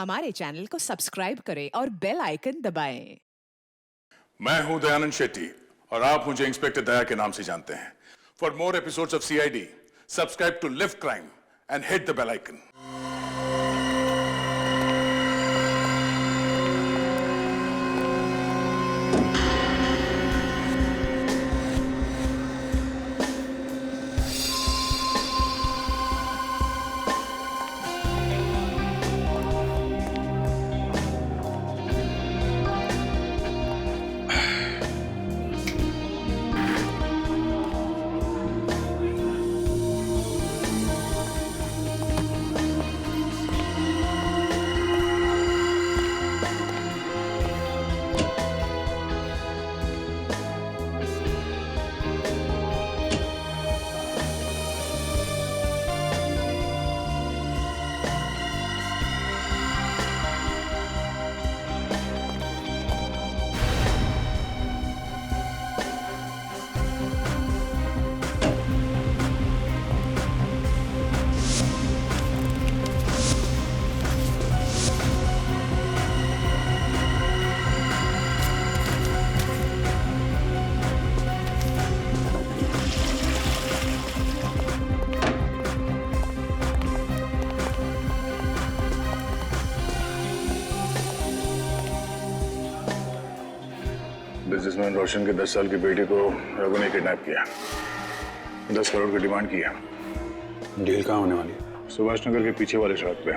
हमारे चैनल को सब्सक्राइब करें और बेल आइकन दबाएं। मैं हूं दयानंद शेट्टी और आप मुझे इंस्पेक्टर दया के नाम से जानते हैं। For more episodes of CID, subscribe to Liv crime and hit the bell icon. Businessman Roshan के 10 साल की बेटी को रघु ने किडनैप किया। 10 करोड़ की डिमांड की है। डील कहाँ होने वाली है? सुभाष नगर के पीछे वाले सड़क पे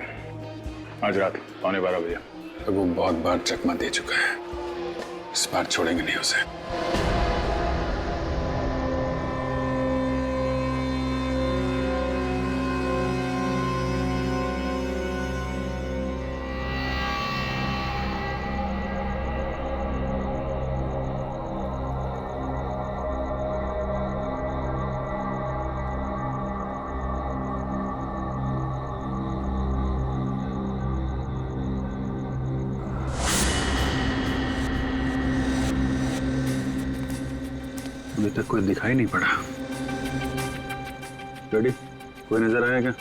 आज रात 12:15 बजे। रघु बहुत बार चकमा दे चुका है, इस बार छोड़ेंगे नहीं उसे। अभी तक कोई दिखाई नहीं पड़ा। रेडी? कोई नजर आया क्या?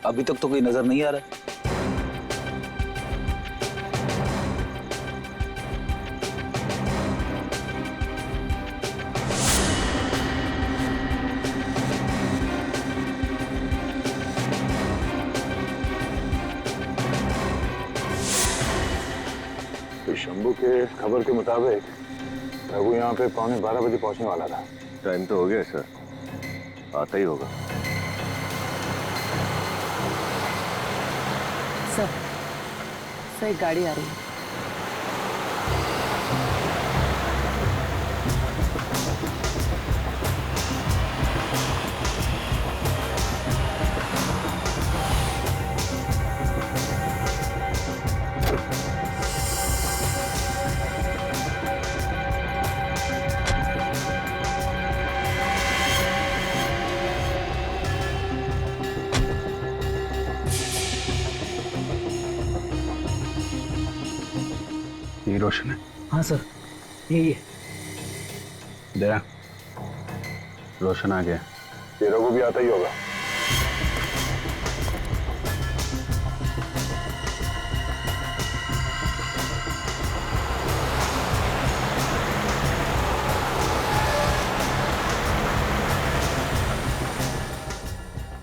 अभी तक तो कोई नजर नहीं आ रहा। तो शंभू के खबर के मुताबिक रघु यहाँ पे 11:15 बजे पहुंचने वाला था। टाइम तो हो गया सर, आता ही होगा। सर एक गाड़ी आ रही है। ये रोशन है? हाँ सर, यही है। दया, रोशन आ गया। ये रघु भी आता ही होगा।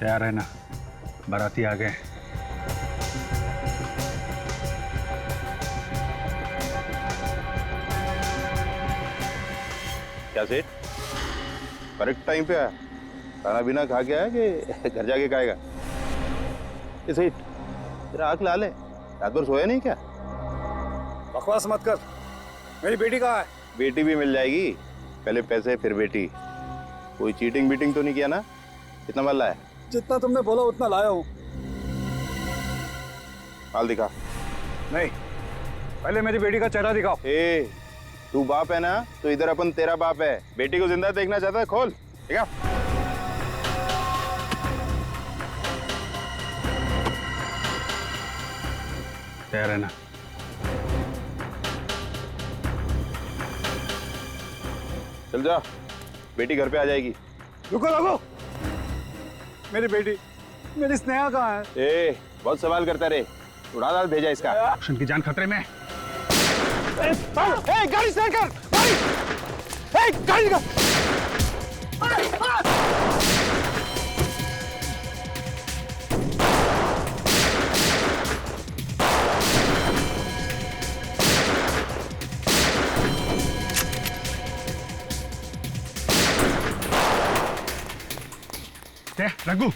तैयार है ना? बाराती आ गए। क्या सेठ, करेक्ट टाइम पे आया? खाना पीना खा के आया कि घर जाके खाएगा? ये सेठ, तेरा आँख लाल है, रात भर सोया नहीं क्या? बकवास मत कर। मेरी बेटी कहाँ है? बेटी भी मिल जाएगी, पहले पैसे फिर बेटी। कोई चीटिंग बीटिंग तो नहीं किया ना? कितना माल लाया? जितना तुमने बोला उतना लाया हूँ। माल दिखा। नहीं, पहले मेरी बेटी का चेहरा दिखाओ। ए, तू बाप है ना, तो इधर अपन तेरा बाप है। बेटी को जिंदा देखना चाहता है? खोल, ठीक है? तैयार है ना? चल जा, बेटी घर पे आ जाएगी। रुको रुको, मेरी बेटी, मेरी स्नेहा कहाँ है? ए, बहुत सवाल करता रे। उड़ा डाल भेजा इसका। रोशन की जान खतरे में है। गाड़ी स्टार्ट कर, गाड़ी का। रघु,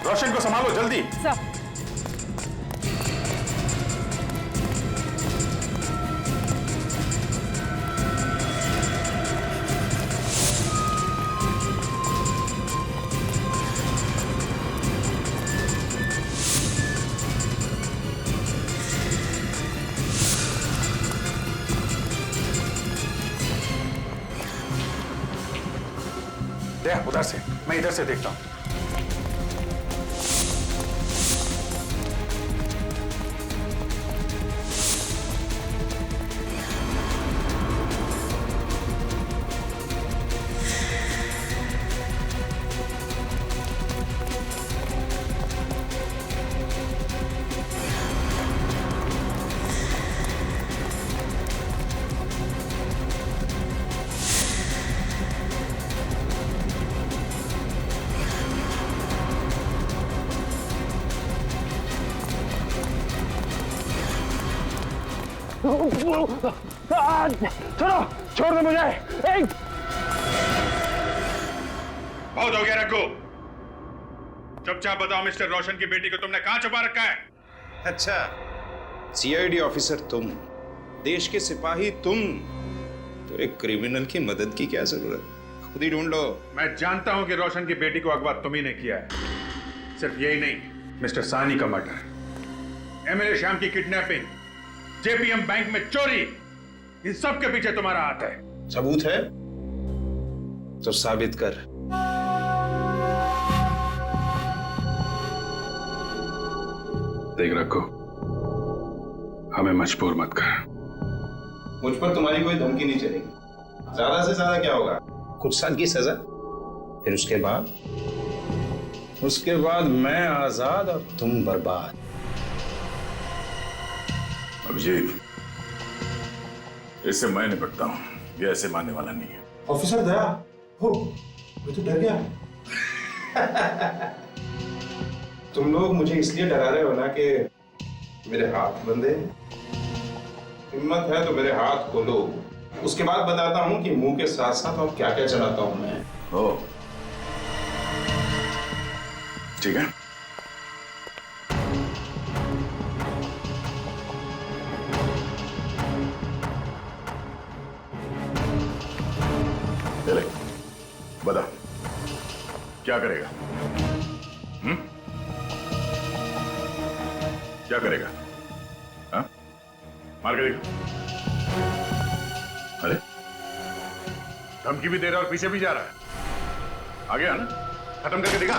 रोशन को संभालो जल्दी। सर दया उधर से, मैं इधर से देखता हूं। छोड़ दो मुझे। बहुत हो गया रघु। चुपचाप बताओ मिस्टर रोशन की बेटी को तुमने कहां छुपा रखा है? अच्छा, सीआईडी ऑफिसर तुम, देश के सिपाही तुम, तो एक क्रिमिनल की मदद की क्या जरूरत? खुद ही ढूंढ लो। मैं जानता हूं कि रोशन की बेटी को अगवा तुम ही ने किया है। सिर्फ यही नहीं, मिस्टर सानी का मर्डर, एमएलए श्याम की किडनैपिंग, जेपीएम बैंक में चोरी, इन सब के पीछे तुम्हारा हाथ है। सबूत है तो साबित कर। देख रखो, हमें मजबूर मत कर। मुझ पर तुम्हारी कोई धमकी नहीं चलेगी। ज्यादा से ज्यादा क्या होगा, कुछ साल की सजा, फिर उसके बाद मैं आजाद और तुम बर्बाद। अभिजीत, इससे मैं निपटता हूं, ये ऐसे मानने वाला नहीं है। ऑफिसर दया, हो मैं तो डर गया। तुम लोग मुझे इसलिए डरा रहे हो ना कि मेरे हाथ बंधे। हिम्मत है तो मेरे हाथ खोलो, उसके बाद बताता हूं कि मुंह के साथ साथ और क्या क्या चलाता हूं मैं। ओ, ठीक है। चले, बता क्या करेगा? क्या करेगा? हाँ? मार के देखा। अरे, धमकी भी दे रहा और पीछे भी जा रहा है। आ गया ना? खत्म करके दिखा।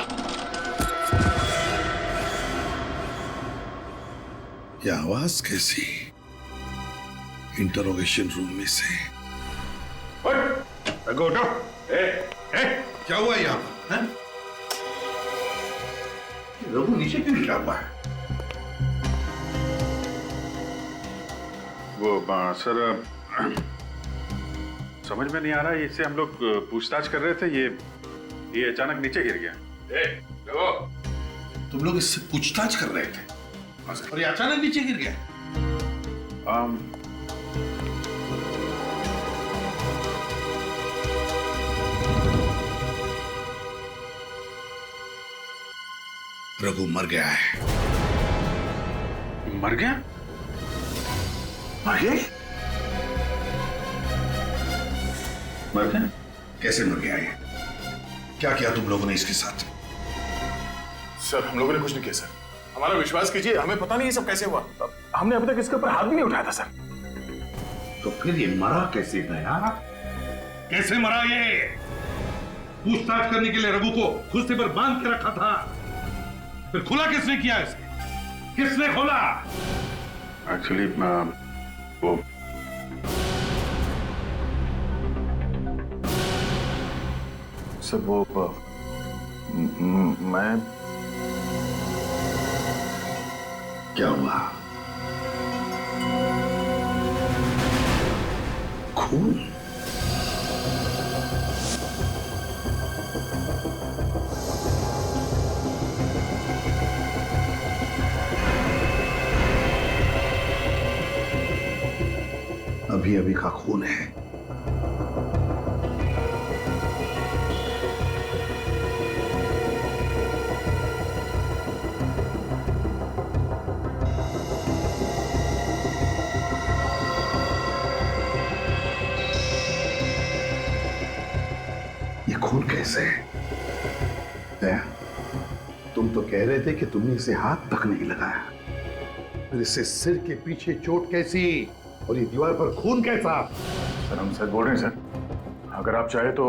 ये आवाज कैसी? इंटरोगेशन रूम में से। रघु उठो। क्या हुआ यहाँ पर? हैं? रघु नीचे क्यों गिरा हुआ है? वो सर, समझ में नहीं आ रहा है। इससे हम लोग पूछताछ कर रहे थे, ये अचानक नीचे गिर गया। रघु, तुम लोग इससे पूछताछ कर रहे थे और ये अचानक नीचे गिर गया। रघु मर गया है। मर गया? मर गया? मर गया? कैसे मर गया ये? क्या किया तुम लोगों ने इसके साथ? सर, हम लोगों ने कुछ नहीं किया सर। हमारा विश्वास कीजिए, हमें पता नहीं ये सब कैसे हुआ। हमने अभी तक इसके ऊपर हाथ भी नहीं उठाया था सर। तो फिर ये मरा कैसे गया? कैसे मरा ये? पूछताछ करने के लिए रघु को कुर्सी पर बांध के रखा था, फिर खुला किसने किया इसे? किसने खोला? एक्चुअली वो सर, मैं क्या हुआ? खून? अभी अभी का खून है। ये खून कैसे है? तुम तो कह रहे थे कि तुमने इसे हाथ तक नहीं लगाया, फिर इससे सिर के पीछे चोट कैसी और ये दीवार पर खून कैसा? सर हम सच बोल रहे हैं सर। अगर आप चाहे तो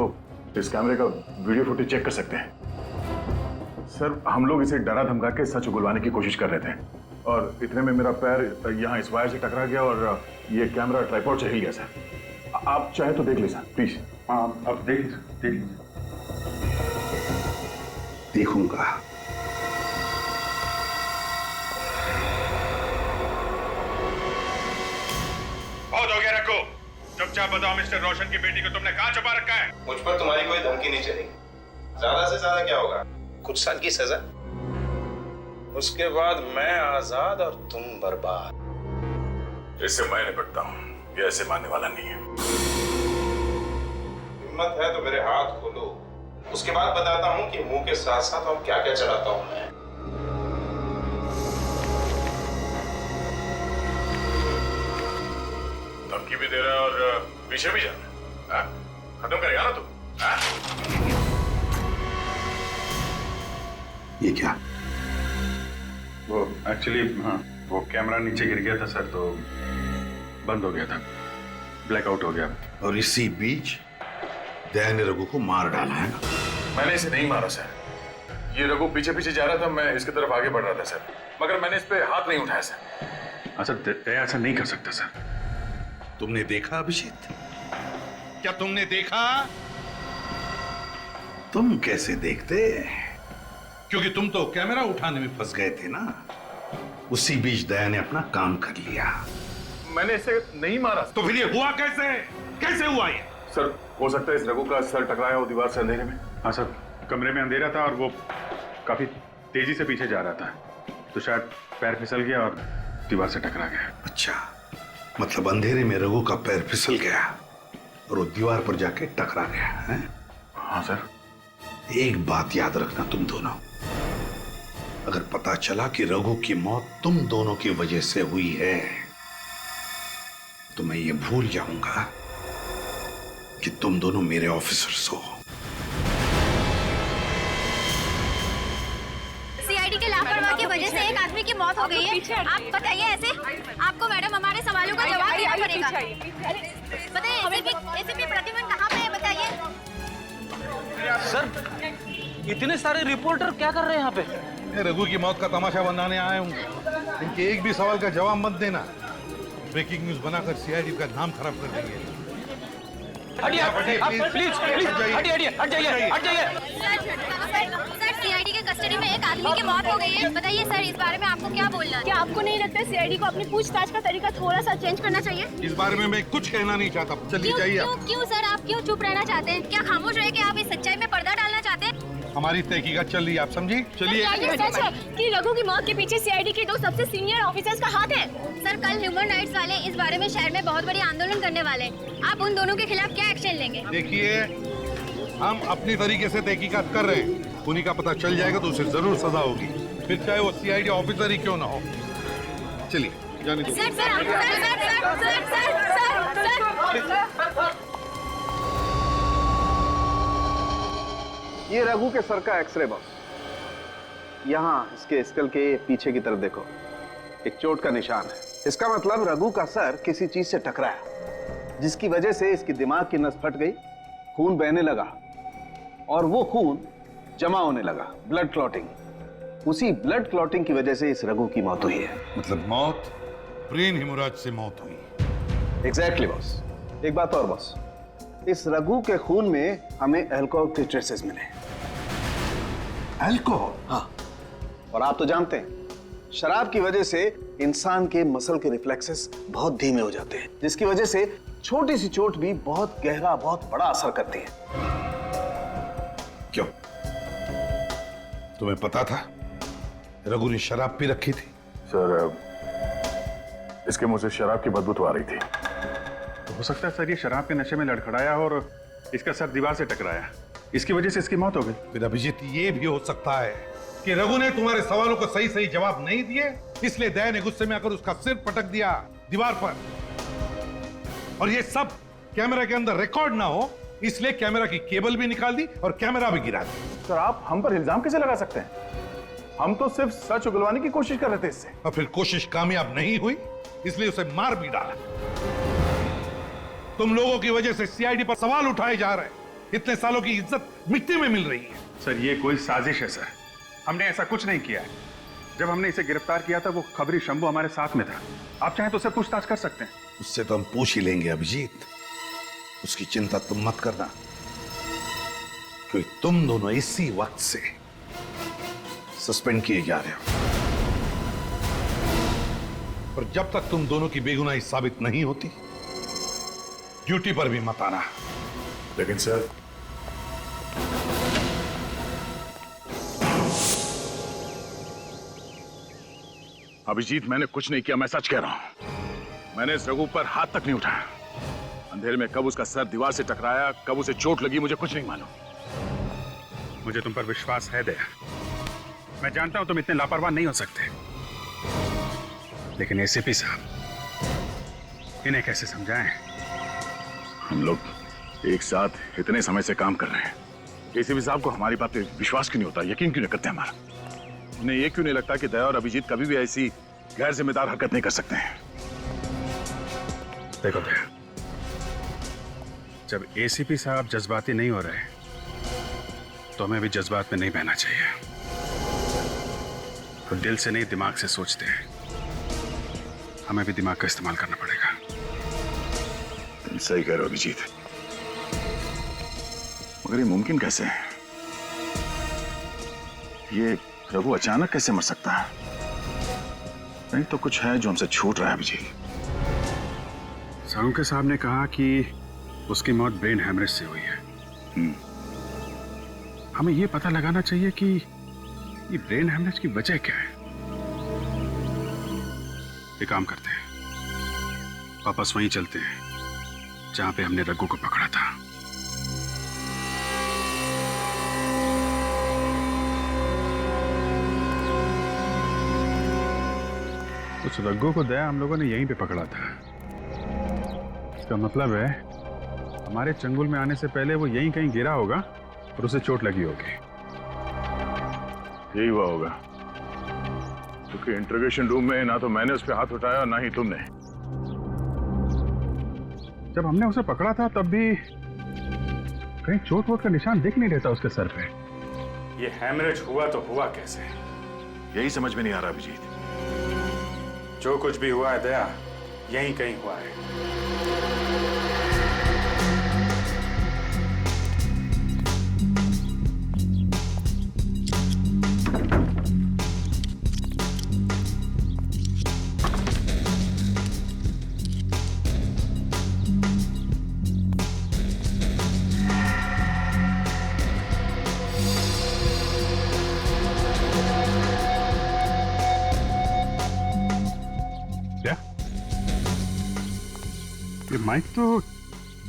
इस कैमरे का वीडियो फुटेज चेक कर सकते हैं। सर हम लोग इसे डरा धमका के सच उगलवाने की कोशिश कर रहे थे और इतने में मेरा पैर यहाँ इस वायर से टकरा गया और ये कैमरा ट्राइपॉड से हिल गया सर। आप चाहे तो देख लीजिए सर प्लीज। हाँ अब देख लीजिए। देखूंगा। बहुत हो गया रखो। चुपचाप बताओ मिस्टर रोशन की बेटी को तुमने कहाँ छुपा रखा है? मुझ पर तुम्हारी कोई धमकी नहीं चली। ज्यादा से ज्यादा क्या होगा? कुछ साल की सजा, उसके बाद मैं आजाद और तुम बर्बाद। इससे मैं निपटता हूँ, ये ऐसे मानने वाला नहीं है। हिम्मत है तो मेरे हाथ खोलो, उसके बाद बताता हूँ कि मुंह के साथ साथ और क्या क्या चलाता हूँ मैं। धमकी भी दे रहा है और पीछे भी जा रहा है। खत्म करेगा ना तू? ये क्या? वो एक्चुअली हाँ वो कैमरा नीचे गिर गया था सर, तो बंद हो गया था, ब्लैकआउट हो गया। और इसी बीच दया ने रघु को मार डाला है ना? मैंने इसे नहीं मारा सर। ये रघु पीछे पीछे जा रहा था, मैं इसकी तरफ आगे बढ़ रहा था सर, मगर मैंने इस पे हाथ नहीं उठाया सर। हाँ सर, दया ऐसा नहीं कर सकता सर। तुमने देखा अभिजीत? क्या तुमने देखा? तुम कैसे देखते? क्योंकि तुम तो कैमरा उठाने में फंस गए थे ना। उसी बीच दया ने अपना काम कर लिया। मैंने इसे नहीं मारा। तो फिर ये हुआ कैसे? कैसे हुआ ये? सर हो सकता है इस रघु का सर टकराया हो दीवार से अंधेरे में। हाँ सर, कमरे में अंधेरा था और वो काफी तेजी से पीछे जा रहा था, तो शायद पैर फिसल गया और दीवार से टकरा गया। अच्छा, मतलब अंधेरे में रघु का पैर फिसल गया और वो दीवार पर जाके टकरा गया है? हाँ सर। एक बात याद रखना तुम दोनों, अगर पता चला कि रघु की मौत तुम दोनों की वजह से हुई है तो मैं ये भूल जाऊंगा कि तुम दोनों मेरे ऑफिसर्स हो। सीआईडी के लापरवाही की वजह से एक आदमी की मौत हो गई है। आप बताइए ऐसे? आपको मैडम हमारे सवालों का जवाब देना पड़ेगा। बताइए एसीपी प्रद्युमन कहाँ पे है, बताइए। सर इतने सारे रिपोर्टर क्या कर रहे हैं यहाँ पे? रघु की मौत का तमाशा बनाने आए हूँ। इनके एक भी सवाल का जवाब मत देना, ब्रेकिंग न्यूज बनाकर सीआईडी का नाम खराब कर देंगे। सर सीआईडी के कस्टडी में एक आदमी की मौत हो गई है। बताइए सर, इस बारे में आपको क्या बोलना है? क्या आपको नहीं लगता सीआईडी को अपनी पूछताछ का तरीका थोड़ा सा चेंज करना चाहिए? इस बारे में मैं कुछ कहना नहीं चाहता। चलिए जाइए। क्यों सर, आप क्यों चुप रहना चाहते हैं? क्या खामोश रह के आप इस सच्चाई में पर्दा डालना चाहते हैं? हमारी तहकीकात चल रही है, आप समझी? चलिए। सच है कि रघु की मौत के पीछे सीआईडी के दो सबसे सीनियर ऑफिसर्स का हाथ है। सर कल ह्यूमन राइट्स वाले इस बारे में शहर में बहुत बड़ी आंदोलन करने वाले हैं। आप उन दोनों के खिलाफ क्या एक्शन लेंगे? देखिए, हम अपनी तरीके से तहकीकात कर रहे हैं। उन्हीं का पता चल जाएगा तो उसे जरूर सजा होगी, फिर चाहे वो सीआईडी ऑफिसर ही क्यों ना हो। चलिए जाने दो। ये रघु के सर का एक्सरे बॉस। यहाँ इसके स्कल के पीछे की तरफ देखो, एक चोट का निशान है। इसका मतलब रघु का सर किसी चीज से टकराया, जिसकी वजह से इसकी दिमाग की नस फट गई, खून बहने लगा और वो खून जमा होने लगा, ब्लड क्लॉटिंग। उसी ब्लड क्लॉटिंग की वजह से इस रघु की मौत हुई है। मतलब मौत ब्रेन हेमोरेज से मौत हुई। Exactly boss. एक बात और बॉस, इस रघु के खून में हमें अल्कोहल के ट्रेसेस मिले। अल्कोहल? हाँ, और आप तो जानते हैं शराब की वजह से इंसान के मसल के रिफ्लेक्सेस बहुत धीमे हो जाते हैं, जिसकी वजह से छोटी सी चोट भी बहुत गहरा, बहुत बड़ा असर करती है। क्यों? तुम्हें पता था रघु ने शराब पी रखी थी? सर, इसके मुंह से शराब की बदबू तो आ रही थी। तो हो सकता है सर ये शराब के नशे में लड़खड़ाया और इसका सर दीवार से टकराया, इसकी वजह से इसकी मौत हो गई। फिर अभिजीत ये भी हो सकता है कि रघु ने तुम्हारे सवालों को सही सही जवाब नहीं दिए, इसलिए दया ने गुस्से में आकर उसका सिर पटक दिया दीवार पर, और ये सब कैमरा के अंदर रिकॉर्ड ना हो इसलिए कैमरा की केबल भी निकाल दी और कैमरा भी गिरा दी। सर, आप हम पर इल्जाम कैसे लगा सकते हैं? हम तो सिर्फ सच उगलवाने की कोशिश कर रहे थे इससे। और फिर कोशिश कामयाब नहीं हुई इसलिए उसे मार भी डाला। तुम लोगों की वजह से सीआईडी पर सवाल उठाए जा रहे हैं, इतने सालों की इज्जत मिट्टी में मिल रही है। सर ये कोई साजिश है सर, हमने ऐसा कुछ नहीं किया है। जब हमने इसे गिरफ्तार किया था वो खबरी शंभू हमारे साथ में था, आप चाहें तो उससे पूछताछ कर सकते हैं। उससे तो हम पूछ ही लेंगे अभिजीत, उसकी चिंता तुम मत करना, क्योंकि तुम दोनों इसी वक्त से सस्पेंड किए जा रहे हो, और जब तक तुम दोनों की बेगुनाही साबित नहीं होती ड्यूटी पर भी मत आना। लेकिन सर, अभिजीत, मैंने कुछ नहीं किया, मैं सच कह रहा हूं। मैंने इस रघु पर हाथ तक नहीं उठाया। अंधेरे में कब उसका सर दीवार से टकराया, कब उसे चोट लगी, मुझे कुछ नहीं मालूम। मुझे तुम पर विश्वास है दया, मैं जानता हूं तुम इतने लापरवाह नहीं हो सकते, लेकिन एसीपी साहब, इन्हें कैसे समझाएं? हम लोग एक साथ इतने समय से काम कर रहे हैं, एसीपी साहब को हमारी बात पे विश्वास क्यों नहीं होता, यकीन क्यों नहीं करते हमारा? उन्हें ये क्यों नहीं लगता कि दया और अभिजीत कभी भी ऐसी गैर जिम्मेदार हरकत नहीं कर सकते हैं? देखो दया, जब एसीपी साहब जज्बाती नहीं हो रहे तो हमें भी जज्बात में नहीं बहना चाहिए। तो दिल से नहीं दिमाग से सोचते हैं, हमें भी दिमाग का इस्तेमाल करना पड़ेगा। तुम सही कह रहे हो अभिजीत, मगर ये मुमकिन कैसे है? ये रघु अचानक कैसे मर सकता है? नहीं तो कुछ है जो हमसे छूट रहा है अभिजीत। साहू के साहब ने कहा कि उसकी मौत ब्रेन हैमरेज से हुई है। हमें यह पता लगाना चाहिए कि ये ब्रेन हैमरेज की वजह क्या है। एक काम करते हैं, वापस वहीं चलते हैं जहां पे हमने रघु को पकड़ा था। उस रघु को दया हम लोगों ने यहीं पे पकड़ा था। इसका मतलब है हमारे चंगुल में आने से पहले वो यहीं कहीं गिरा होगा और उसे चोट लगी होगी। यही हुआ होगा, क्योंकि इंटरोगेशन रूम में ना तो मैंने उस पर हाथ उठाया और ना ही तुमने। जब हमने उसे पकड़ा था तब भी कहीं चोट वोट का निशान दिख नहीं रहता उसके सर पे। ये हैमरेज हुआ तो हुआ कैसे? यही समझ में नहीं आ रहा अभिजीत। जो कुछ भी हुआ है दया, यहीं कहीं हुआ है। ये माइक तो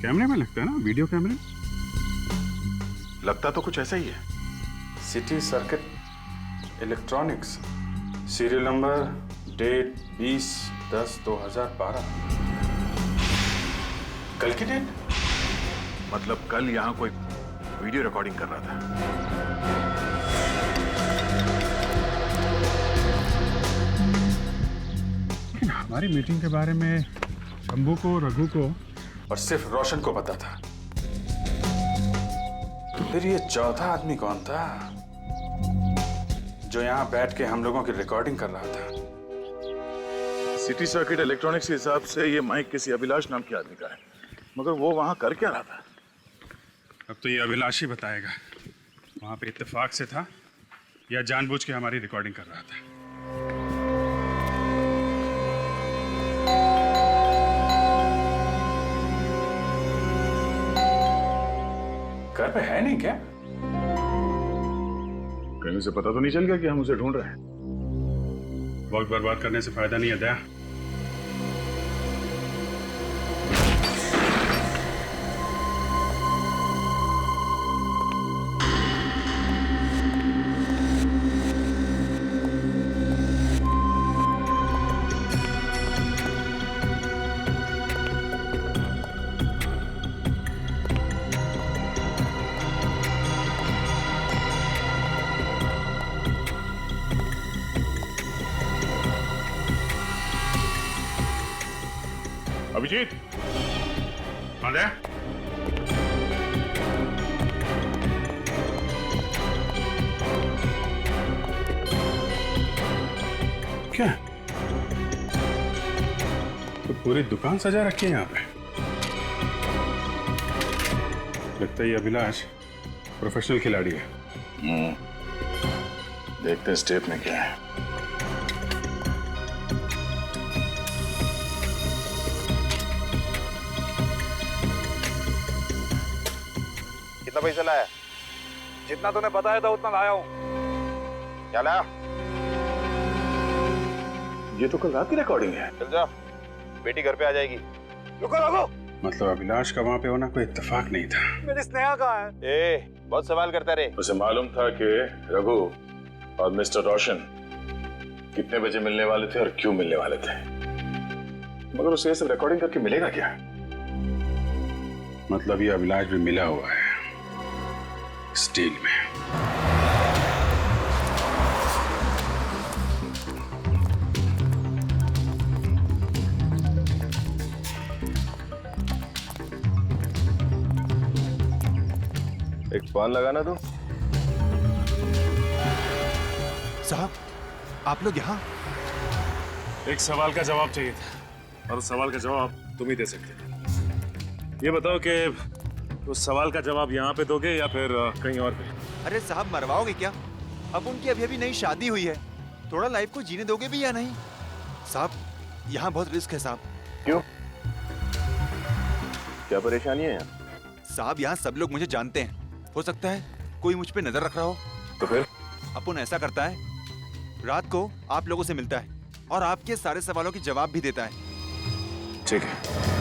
कैमरे में लगता है ना, वीडियो कैमरे। लगता तो कुछ ऐसा ही है। City circuit electronics, serial number, date 20/10/2012। कल की डेट? मतलब कल यहाँ कोई वीडियो रिकॉर्डिंग कर रहा था। लेकिन हमारी मीटिंग के बारे में शंभू को, रघु को और सिर्फ रोशन को पता था। तो फिर ये चौथा आदमी कौन था जो यहाँ बैठ के हम लोगों की रिकॉर्डिंग कर रहा था? सिटी सर्किट इलेक्ट्रॉनिक्स के हिसाब से ये माइक किसी अभिलाष नाम के आदमी का है, मगर वो वहां कर क्या रहा था? अब तो ये अभिलाष ही बताएगा। वहां पे इत्तेफाक से था या जानबूझ के हमारी रिकॉर्डिंग कर रहा था? घर पे है नहीं क्या? कहीं उसे पता तो नहीं चल गया कि हम उसे ढूंढ रहे हैं? वक्त बर्बाद करने से फायदा नहीं है दया। अभिजीत, हाँ दया? क्या तो पूरी दुकान सजा रखी है यहाँ पे? लगता है ये अभिलाष प्रोफेशनल खिलाड़ी है। देखते हैं स्टेप में क्या है। कितना पैसा लाया? जितना तूने बताया था उतना लाया हूँ। क्या लाया? ये तो कल रात की रिकॉर्डिंग है। चल जा, बेटी घर पे आ जाएगी। रुको रुको, मतलब अभिलाष का वहां पे होना कोई इत्तेफाक नहीं था। मेरी स्नेहा कहाँ है? बहुत सवाल करता रे। उसे मालूम था कि रघु और मिस्टर रोशन कितने बजे मिलने वाले थे और क्यों मिलने वाले थे, मगर उसे ये सब रिकॉर्डिंग करके मिलेगा क्या? मतलब ये अभिलाष भी मिला हुआ है स्टील में। एक फोन लगाना तू। साहब, आप लोग यहाँ? एक सवाल का जवाब चाहिए था और उस सवाल का जवाब तुम ही दे सकते हो। ये बताओ कि उस सवाल का जवाब यहाँ पे दोगे या फिर कहीं और पे? अरे साहब, मरवाओगे क्या? अब उनकी अभी नई शादी हुई है, थोड़ा लाइफ को जीने दोगे भी या नहीं? साहब, यहाँ बहुत रिस्क है साहब। क्यों? क्या परेशानी है यहाँ? साहब, यहाँ सब लोग मुझे जानते हैं, हो सकता है कोई मुझ पे नजर रख रहा हो। तो फिर अपुन ऐसा करता है, रात को आप लोगों से मिलता है और आपके सारे सवालों के जवाब भी देता है। ठीक है।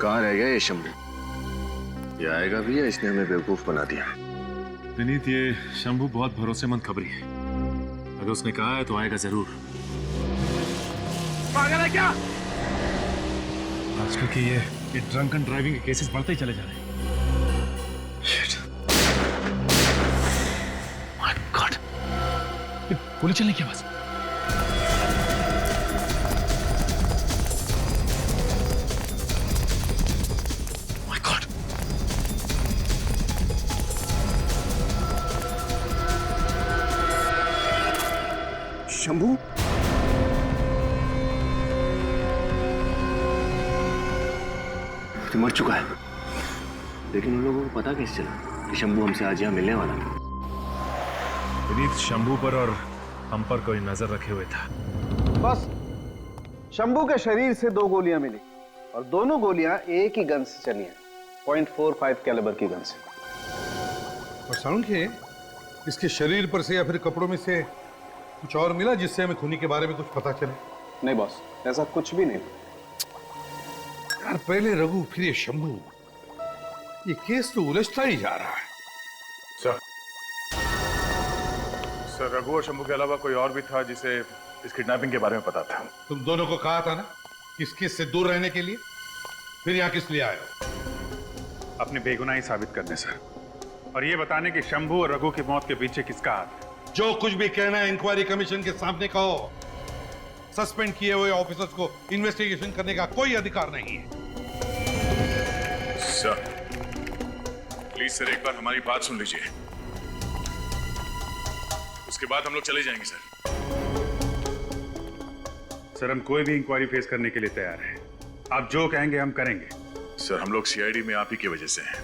कहाँ रह गया ये शंभू? ये आएगा भी या इसने हमें बेवकूफ बना दिया? विनीत, ये शंभू बहुत भरोसेमंद खबरी है। अगर उसने कहा है तो आएगा जरूर। पागल है क्या? आजकल के ये ड्रंकन ड्राइविंग के केसेस बढ़ते ही चले जा रहे हैं। My God! ये गोली चलने की आवाज। My God! शंभू? तो मर चुका है, लेकिन उन लोगों को पता कैसे चला कि शंभू हमसे आज यहाँ मिलने वाला है? विनीत, शंभू पर और हम पर कोई नजर रखे हुए था। बस शंभू के शरीर से 2 गोलियां मिली और दोनों गोलियां एक ही गन से चली हैं, .45 कैलिबर की गन से। और साउंड के इसके शरीर पर से या फिर कपड़ों में से कुछ और मिला जिससे हमें खूनी के बारे में कुछ पता चले? नहीं बॉस, ऐसा कुछ भी नहीं। यार, पहले रघु फिर ये शंभू, ये केस तो उलझता ही जा रहा है। सर, रघु और शंभू के अलावा कोई और भी था जिसे इस किडनैपिंग के बारे में पता था? तुम दोनों को कहा था ना इस केस से दूर रहने के लिए, फिर यहाँ किस लिए आए? अपनी बेगुनाही साबित करने सर, और ये बताने कि शंभू और रघु की मौत के पीछे किसका हाथ है। जो कुछ भी कहना है इंक्वायरी कमीशन के सामने कहो। सस्पेंड किए हुए ऑफिसर्स को इन्वेस्टिगेशन करने का कोई अधिकार नहीं है। सर, प्लीज सर, एक बार हमारी बात सुन लीजिए, उसके बाद हम लोग चले जाएंगे सर। सर हम कोई भी इंक्वायरी फेस करने के लिए तैयार हैं। आप जो कहेंगे हम करेंगे। सर हम लोग सीआईडी में आप ही की वजह से हैं,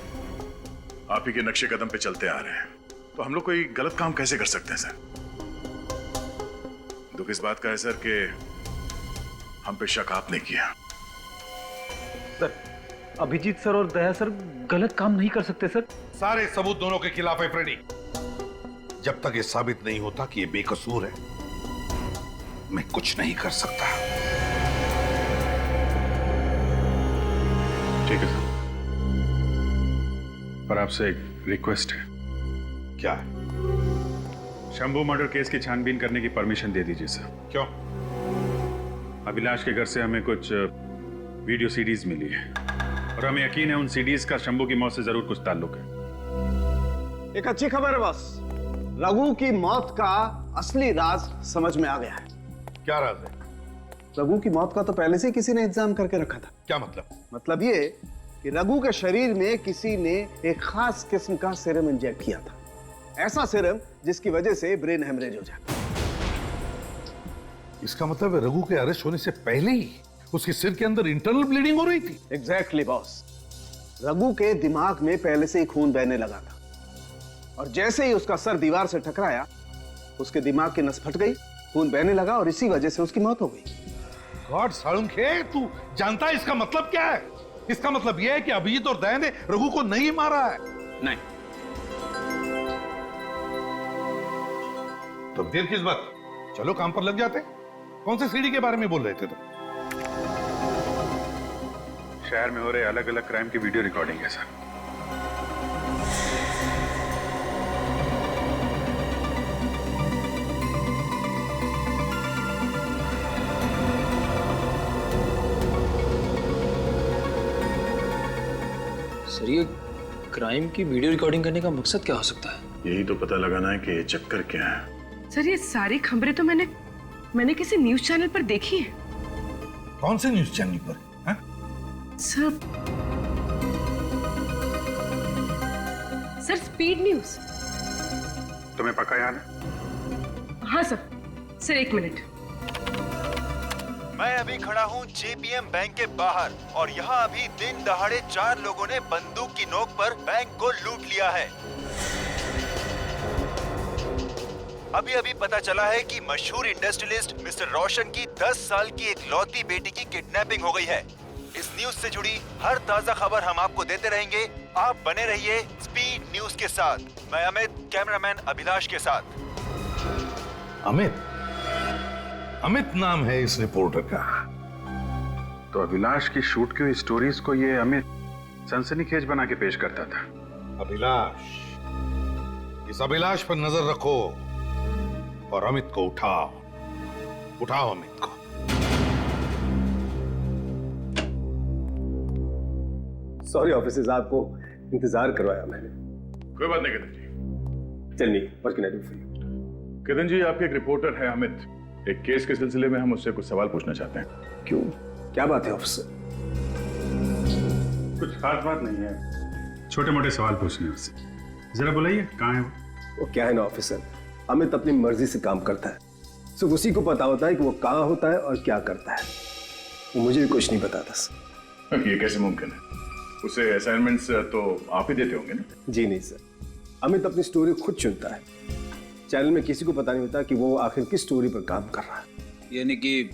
आप ही के नक्शे कदम पे चलते आ रहे हैं, तो हम लोग कोई गलत काम कैसे कर सकते हैं सर? दुख इस बात का है सर कि हम पे शक आपने किया। सर अभिजीत सर और दया सर गलत काम नहीं कर सकते सर। सारे सबूत दोनों के खिलाफ है फ्रेडी। जब तक ये साबित नहीं होता कि ये बेकसूर है, मैं कुछ नहीं कर सकता। ठीक है सर, पर आपसे एक रिक्वेस्ट है। क्या है? शंभू मर्डर केस की छानबीन करने की परमिशन दे दीजिए सर। क्यों? अभिलाष के घर से हमें कुछ वीडियो सीडीज मिली है और हमें यकीन है उन सीडीज का शंभू की मौत से जरूर कुछ ताल्लुक है। एक अच्छी खबर है बॉस, रघु की मौत का असली राज समझ में आ गया है। क्या राज है? रघु की मौत का तो पहले से किसी ने इंतजाम करके रखा था। क्या मतलब? मतलब ये कि रघु के शरीर में किसी ने एक खास किस्म का सीरम इंजेक्ट किया था, ऐसा सीरम जिसकी वजह से ब्रेन हेमरेज हो जाए। इसका मतलब रघु के अरेस्ट होने से पहले ही उसके सिर के अंदर इंटरनल ब्लीडिंग हो रही थी। एग्जैक्टली बॉस, रघु के दिमाग में पहले से ही खून बहने लगा था और जैसे ही उसका सर दीवार से टकराया उसके दिमाग की नस फट गई, खून बहने लगा और इसी वजह से उसकी मौत हो गई। गॉड सालुंखे, तू जानता है इसका मतलब क्या है? इसका मतलब यह है कि अभिजीत और दया ने रघु को नहीं मारा है। नहीं। तो देर किस बात? चलो काम पर लग जाते। कौन से सीडी के बारे में बोल रहे थे तुम? शहर में हो रहे अलग अलग क्राइम की वीडियो रिकॉर्डिंग है सर। सर ये क्राइम की वीडियो रिकॉर्डिंग करने का मकसद क्या हो सकता है? यही तो पता लगाना है कि ये चक्कर क्या है। सर ये सारी खबरें तो मैंने किसी न्यूज चैनल पर देखी है। कौन से न्यूज चैनल पर? Sir speed news. तुम्हें पक्का याद है? हाँ सर। सर एक मिनट। मैं अभी खड़ा हूँ जेपीएम बैंक के बाहर और यहाँ अभी दिन दहाड़े 4 लोगों ने बंदूक की नोक पर बैंक को लूट लिया है। अभी अभी पता चला है कि मशहूर इंडस्ट्रियलिस्ट मिस्टर रोशन की 10 साल की एक लौती बेटी की किडनैपिंग हो गई है। इस न्यूज से जुड़ी हर ताजा खबर हम आपको देते रहेंगे। आप बने रहिए स्पीड न्यूज के साथ। मैं अमित, कैमरामैन अभिलाष के साथ। अमित? अमित नाम है इस रिपोर्टर का। तो अभिलाष की शूट की हुई स्टोरीज को ये अमित सनसनीखेज बना के पेश करता था। अभिलाष, इस अभिलाष पर नजर रखो और अमित को उठाओ। उठाओ अमित को। सॉरी ऑफिसर्स, आपको इंतजार करवाया मैंने। कोई बात नहीं Kidan ji. Tell me what can I do for you? Kidan ji, आपके एक रिपोर्टर है अमित, एक केस के सिलसिले में हम उससे कुछ सवाल पूछना चाहते हैं। क्यों, क्या बात है ऑफिसर? कुछ खास बात नहीं है, छोटे मोटे सवाल पूछने हैं उससे। जरा बुलाइए, कहाँ है वो क्या है ना ऑफिसर, अमित अपनी मर्जी से काम करता है, सिर्फ उसी को पता होता है कि वो कहाँ होता है और क्या करता है। वो मुझे भी कुछ नहीं बताता सर। ये कैसे मुमकिन है? उसे असाइनमेंट्स तो आप ही देते होंगे ना? जी नहीं सर, अमित अपनी स्टोरी खुद चुनता है। चैनल में किसी को पता नहीं होता कि वो आखिर किस स्टोरी पर काम कर रहा है। यानी कि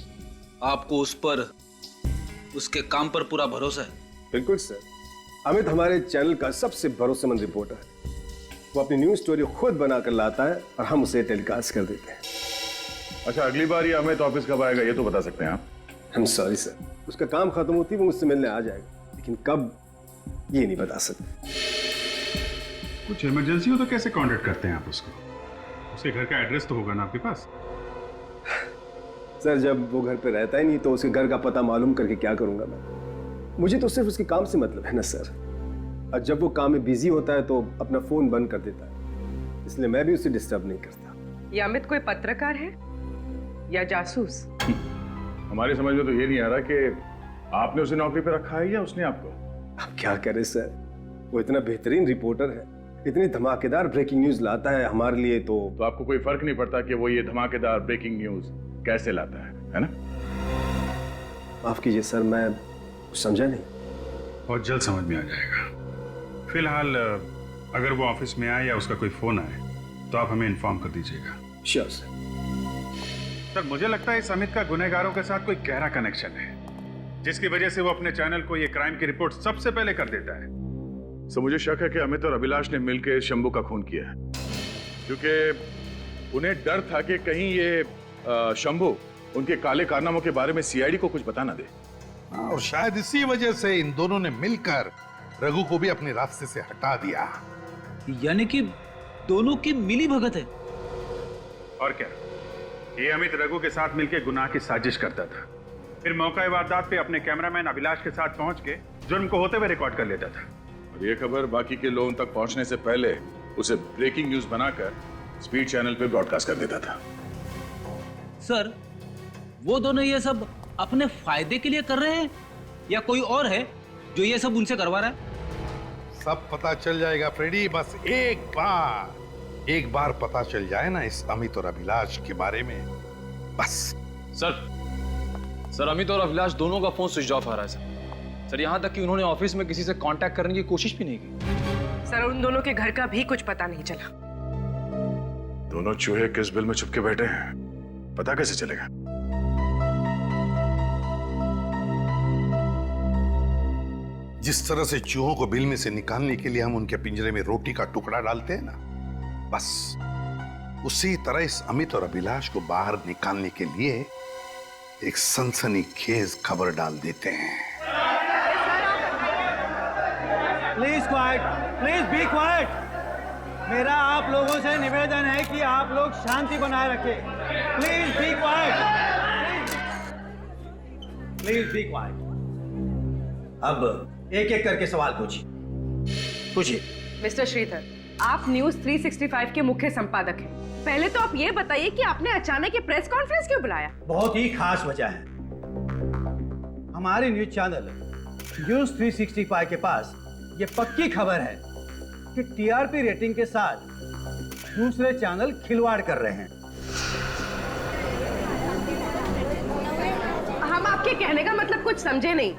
आपको उस पर, उसके काम पर पूरा भरोसा है? बिल्कुल सर, अमित हमारे चैनल का सबसे भरोसेमंद रिपोर्टर है। वो अपनी न्यूज स्टोरी खुद बनाकर लाता है और हम उसे टेलीकास्ट कर देते हैं। अच्छा, अगली बार ये अमित ऑफिस कब आएगा ये तो बता सकते हैं आप? I'm sorry सर, उसका काम खत्म होती है वो मुझसे मिलने आ जाएगा, लेकिन कब ये नहीं बता सकते। कुछ इमरजेंसी हो तो कैसे कांटेक्ट करते हैं आप उसको? उसके घर का एड्रेस तो होगा ना आपके पास? सर जब वो घर पे रहता ही नहीं तो उसके घर का पता मालूम करके क्या करूंगा मैं? मुझे तो सिर्फ उसके काम से मतलब है ना सर, और जब वो काम में बिजी होता है तो अपना फोन बंद कर देता है, इसलिए मैं भी उसे डिस्टर्ब नहीं करता। ये अमित कोई पत्रकार है या जासूस? हमारी समझ में तो ये नहीं आ रहा कि आपने उसे नौकरी पे रखा है या उसने आपको। अब क्या करें सर, वो इतना बेहतरीन रिपोर्टर है, इतनी धमाकेदार ब्रेकिंग न्यूज लाता है हमारे लिए। तो आपको कोई फर्क नहीं पड़ता कि वो ये धमाकेदार ब्रेकिंग न्यूज कैसे लाता है ना? माफ कीजिए सर, मैं समझा नहीं। बहुत जल्द समझ में आ जाएगा। फिलहाल अगर वो ऑफिस में आए या उसका कोई फोन आए तो आप हमें इन्फॉर्म कर दीजिएगा। Sure sir. सर मुझे लगता है इस अमित का गुनहगारों के साथ कोई गहरा कनेक्शन है, जिसकी वजह से वो अपने चैनल को ये क्राइम की रिपोर्ट सबसे पहले कर देता है। सो मुझे शक है कि अमित और अभिलाष ने मिलकर शंभू का खून किया है, क्योंकि उन्हें डर था कि कहीं ये शंभू उनके काले कारनामों के बारे में सीआईडी को कुछ बता ना दे। और शायद इसी वजह से इन दोनों ने मिलकर रघु को भी अपने रास्ते से हटा दिया। यानी कि दोनों की मिली भगत है। और क्या, ये अमित रघु के साथ मिलकर गुनाह की साजिश करता था, फिर मौका वारदात पे अपने कैमरामैन अभिलाष के साथ पहुंच के जुर्म को होते हुए रिकॉर्ड कर लेता था। और ये खबर बाकी के लोगों तक पहुंचने से पहले उसे ब्रेकिंग न्यूज बनाकर स्पीड चैनल पे ब्रॉडकास्ट कर देता था। सर, वो दोनों ये सब अपने फायदे के लिए कर रहे हैं या कोई और है जो ये सब उनसे करवा रहा है? सब पता चल जाएगा फ्रेडी, बस एक बार पता चल जाए ना इस अमित और अभिलाष के बारे में, बस। सर अमित और अभिलाष दोनों का फोन स्विच ऑफ आ रहा है सर। यहाँ तक कि उन्होंने ऑफिस में किसी से कांटेक्ट करने की कोशिश भी नहीं की। सर उन दोनों के घर का भी कुछ पता नहीं चला। दोनों चूहे किस बिल में छुपके बैठे हैं, पता कैसे चलेगा? जिस तरह से चूहों को बिल में से निकालने के लिए हम उनके पिंजरे में रोटी का टुकड़ा डालते हैं ना, बस उसी तरह इस अमित और अभिलाष को बाहर निकालने के लिए एक सनसनीखेज खबर डाल देते हैं। Please quite, please be quite. मेरा आप लोगों से निवेदन है कि आप लोग शांति बनाए रखें। Please be quite, please be quite. अब एक एक करके सवाल पूछिए। मिस्टर श्रीधर, आप न्यूज 365 के मुख्य संपादक हैं। पहले तो आप ये बताइए कि आपने अचानक ये प्रेस कॉन्फ्रेंस क्यों बुलाया? बहुत ही खास वजह है। हमारे न्यूज चैनल न्यूज 365 के पास ये पक्की खबर है कि टीआरपी रेटिंग के साथ दूसरे चैनल खिलवाड़ कर रहे हैं। हम आपके कहने का मतलब कुछ समझे नहीं।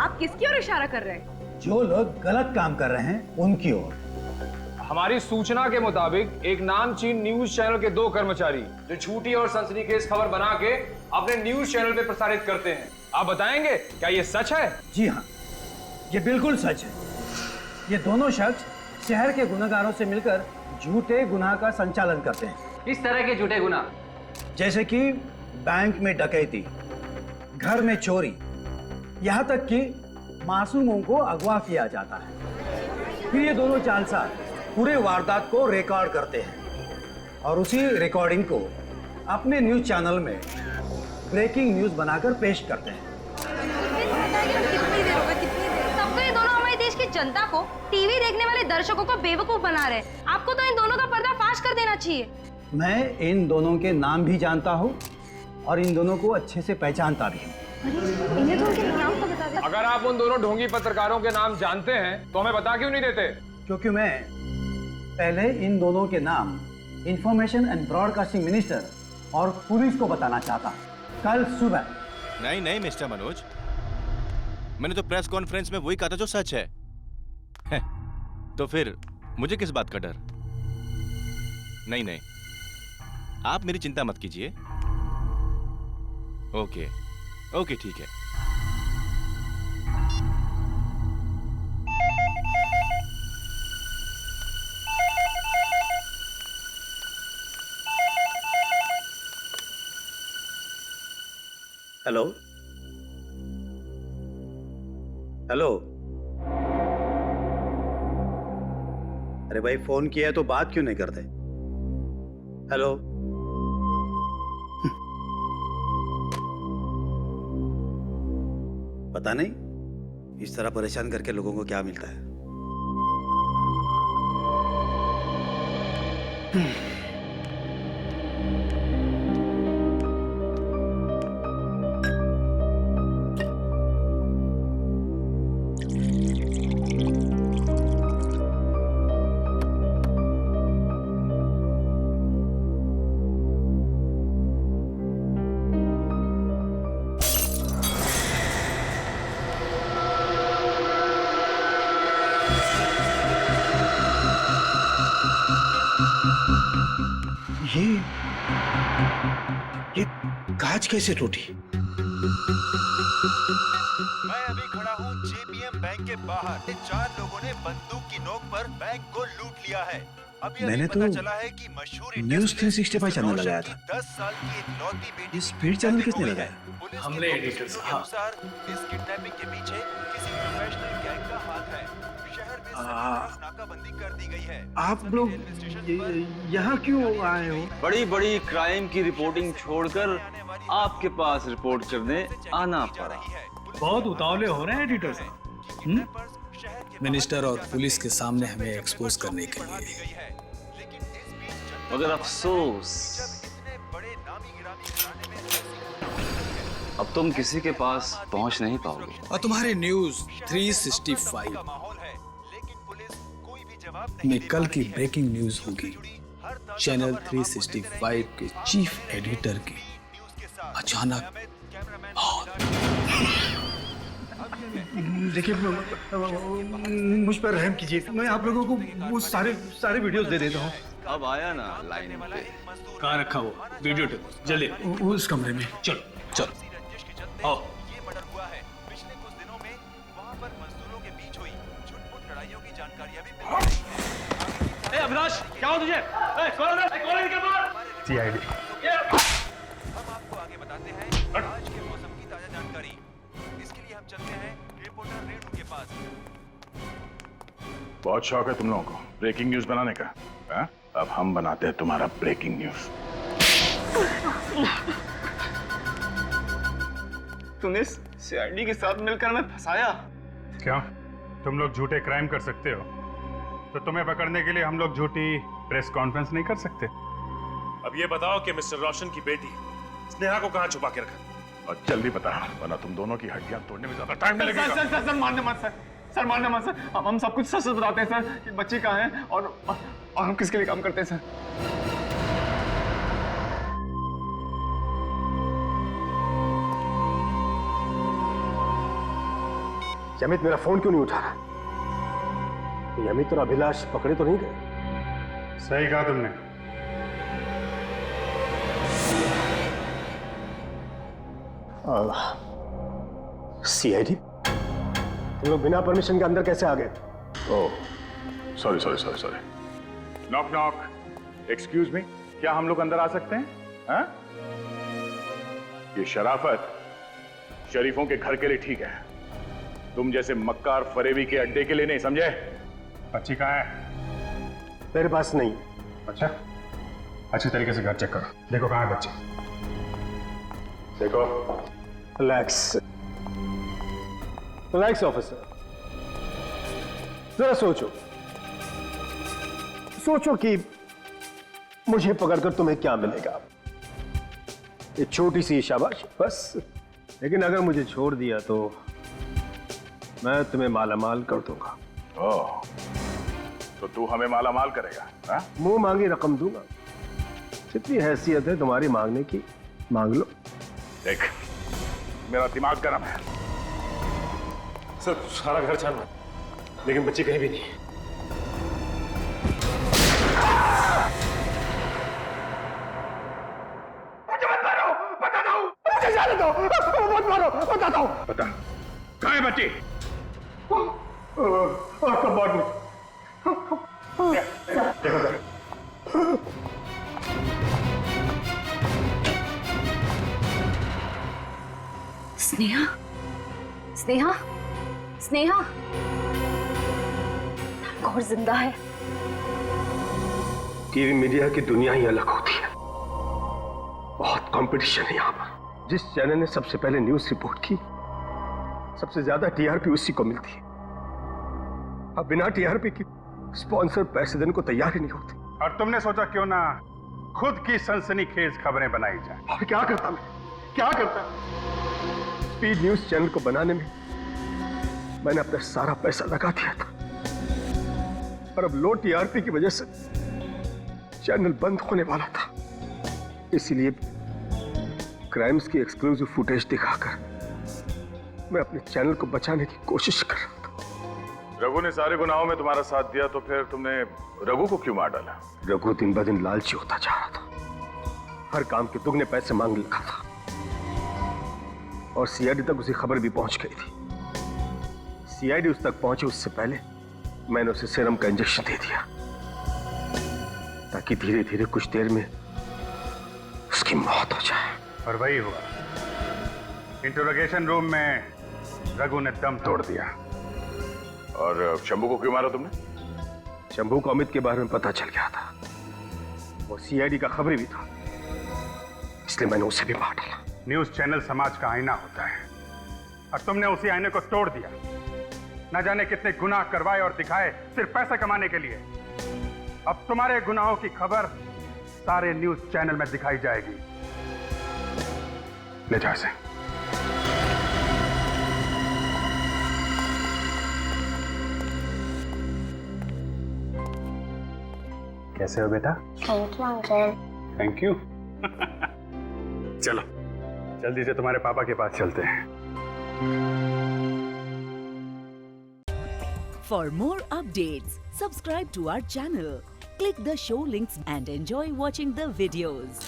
आप किसकी ओर इशारा कर रहे हैं? जो लोग गलत काम कर रहे हैं उनकी ओर। हमारी सूचना के मुताबिक एक नामचीन न्यूज चैनल के 2 कर्मचारी जो झूठी और सनसनीखेज खबर बना के अपने न्यूज चैनल पे प्रसारित करते हैं। आप बताएंगे क्या ये सच है? जी हाँ, ये बिल्कुल सच है। ये दोनों शख्स शहर के गुनहगारों से मिलकर झूठे गुनाह का संचालन करते हैं। इस तरह के झूठे गुनाह जैसे कि बैंक में डकैती, घर में चोरी, यहाँ तक कि मासूमों को अगवा किया जाता है। फिर ये दोनों जालसाज पूरे वारदात को रिकॉर्ड करते हैं और उसी रिकॉर्डिंग को अपने न्यूज चैनल में ब्रेकिंग न्यूज बनाकर पेश करते हैं। सबको ये दोनों हमारे देश की जनता को, टीवी देखने वाले दर्शकों को बेवकूफ बना रहे हैं। आपको तो इन दोनों का पर्दाफाश कर देना चाहिए। मैं इन दोनों के नाम भी जानता हूँ और इन दोनों को अच्छे से पहचानता भी हूँ। इन्हें तो उनके नाम तो बता दे। अगर आप उन दोनों ढोंगी पत्रकारों के नाम जानते हैं तो हमें बता क्यों नहीं देते? क्योंकि मैं पहले इन दोनों के नाम इंफॉर्मेशन एंड ब्रॉडकास्टिंग मिनिस्टर और पुलिस को बताना चाहता कल सुबह। नहीं मिस्टर मनोज, मैंने तो प्रेस कॉन्फ्रेंस में वही कहा था जो सच है। तो फिर मुझे किस बात का डर? नहीं, आप मेरी चिंता मत कीजिए। ओके ठीक है। हेलो, अरे भाई फोन किया है तो बात क्यों नहीं करते? हेलो, पता नहीं इस तरह परेशान करके लोगों को क्या मिलता है। ये कांच कैसे टूटी? मैं अभी खड़ा हूँ जेपीएम बैंक के बाहर। 4 लोगों ने बंदूक की नोक पर बैंक को लूट लिया है। अभी मैंने पता तो चला है कि मशहूर न्यूज़ 365 चैनल लगाया था। 10 साल की एक लौती बेटी स्पीड चैनल किसने लगाया? हमने एडिटर साहब। अनुसार इस किडनैपिंग के पीछे किसी प्रोफेशनल गैंग का हाथ है। शहर में नाकाबंदी कर दी गई है। आप लोग यहाँ क्यों आए हो? बड़ी बड़ी क्राइम की रिपोर्टिंग छोड़कर आपके पास रिपोर्ट करने आना पड़ा। बहुत उतावले हो रहे हैं एडिटर साहब। मिनिस्टर और पुलिस के सामने हमें एक्सपोज करने के लिए। मगर अफसोस, अब तुम किसी के पास पहुंच नहीं पाओगे। और तुम्हारे न्यूज़ 365 में कल की ब्रेकिंग न्यूज होगी। चैनल 365 के चीफ एडिटर की अचानक देखिए, मुझ पर रहम कीजिए। मैं आप लोगों को वो सारे वीडियोस दे देता हूँ। अब आया ना लाइन पे। कहाँ रखा वो वीडियो टेप? जल्दी उस कमरे में। चलो चलो आओ। ये मर्डर हुआ है। पिछले कुछ दिनों में वहाँ पर मजदूरों के बीच हुई छुटपुट लड़ाइयों की जानकारियां भी मिल रही हैं। अभिलाष, क्या हो तुझे? कौन है इनके पास? CID। हम आपको आगे बताते हैं आज के मौसम की ताजा जानकारी। इसके लिए हम चलते हैं रिपोर्टर रेणु के पास। बहुत शौक है तुम लोगों को ब्रेकिंग न्यूज बनाने का, हा? अब हम बनाते हैं तुम्हारा ब्रेकिंग न्यूज। तूने सीआईडी के साथ मिलकर हमें फंसाया। क्यों? तुम लोग झूठे क्राइम कर सकते हो, तो तुम्हें पकड़ने के लिए हम लोग झूठी प्रेस कॉन्फ्रेंस नहीं कर सकते? अब ये बताओ कि मिस्टर रोशन की बेटी स्नेहा को कहाँ छुपा के रखा? और जल्दी बता, वरना तुम दोनों की हड्डियां तोड़ने में ज्यादा टाइम लगेगा। सर मारने मत सर। सर मारने मत सर। हम सब कुछ सच बताते हैं सर कि बच्ची कहाँ है और हम किसके लिए काम करते हैं सर। अमित मेरा फोन क्यों नहीं उठा रहा? ये अमित और अभिलाष पकड़े तो नहीं गए? सही कहा तुमने। CID, तुम लोग बिना परमिशन के अंदर कैसे आ गए? Oh, sorry. Knock knock. Excuse me, क्या हम लोग अंदर आ सकते हैं? हाँ? ये शराफत शरीफों के घर के लिए ठीक है, तुम जैसे मक्कार फरेबी के अड्डे के लिए नहीं, समझे? बच्ची कहाँ है? मेरे पास नहीं। अच्छा, अच्छी तरीके से घर चेक करो, देखो कहाँ है बच्ची। देखो। रिलैक्स ऑफिसर, जरा सोचो कि मुझे पकड़कर तुम्हें क्या मिलेगा? एक छोटी सी शाबाश बस। लेकिन अगर मुझे छोड़ दिया तो मैं तुम्हें मालामाल कर दूंगा। ओह, तो तू हमें मालामाल करेगा? हाँ? मुंह मांगी रकम दूंगा। जितनी हैसियत है तुम्हारी मांगने की, मांग लो। देख, मेरा दिमाग गर्म है। सर सारा घर छाना, लेकिन बच्ची कहीं भी नहीं। मुझे मत मारो, बताता हूं। मुझे जाने दो, मत मारो, बताता हूं। बता, कहाँ है बच्ची? कबर्ड में। स्नेहा, स्नेहा, स्नेहा, और जिंदा है। टीवी मीडिया की दुनिया ही अलग होती है। बहुत कंपटीशन है यहाँ पर। जिस चैनल ने सबसे पहले न्यूज रिपोर्ट की, सबसे ज्यादा TRP उसी को मिलती है। अब बिना TRP की स्पॉन्सर पैसे देने को तैयार ही नहीं होते। और तुमने सोचा क्यों ना खुद की सनसनीखेज खबरें बनाई जाए? और क्या करता मैं? स्पीड न्यूज चैनल को बनाने में मैंने अपना सारा पैसा लगा दिया था, और अब लो TRP की वजह से चैनल बंद होने वाला था। इसीलिए क्राइम्स की एक्सक्लूसिव फुटेज दिखाकर मैं अपने चैनल को बचाने की कोशिश कर रहा था। रघु ने सारे गुनाहों में तुम्हारा साथ दिया, तो फिर तुमने रघु को क्यों मार डाला? रघु दिन ब दिन लालची होता जा रहा था। हर काम के दुगने पैसे मांग लिखा था और सीआईडी तक उसी खबर भी पहुंच गई थी। सीआईडी उस तक पहुंची उससे पहले मैंने उसे सीरम का इंजेक्शन दे दिया ताकि धीरे धीरे कुछ देर में उसकी मौत हो जाए। और वही हुआ। इंटरोगेशन रूम में रघु ने दम तोड़ दिया। और शंभू को क्यों मारा तुमने? शंभू को अमित के बारे में पता चल गया था, वो सीआईडी का खबरी भी था, इसलिए मैंने उसे भी मार डाला। न्यूज चैनल समाज का आईना होता है और तुमने उसी आईने को तोड़ दिया। न जाने कितने गुनाह करवाए और दिखाए सिर्फ पैसा कमाने के लिए। अब तुम्हारे गुनाहों की खबर सारे न्यूज चैनल में दिखाई जाएगी। ले जाओ इसे। कैसे हो बेटा? Thank you uncle. Thank you. चलो जल्दी से तुम्हारे पापा के पास चलते हैं। For more updates, subscribe to our channel, click the show links and enjoy watching the videos.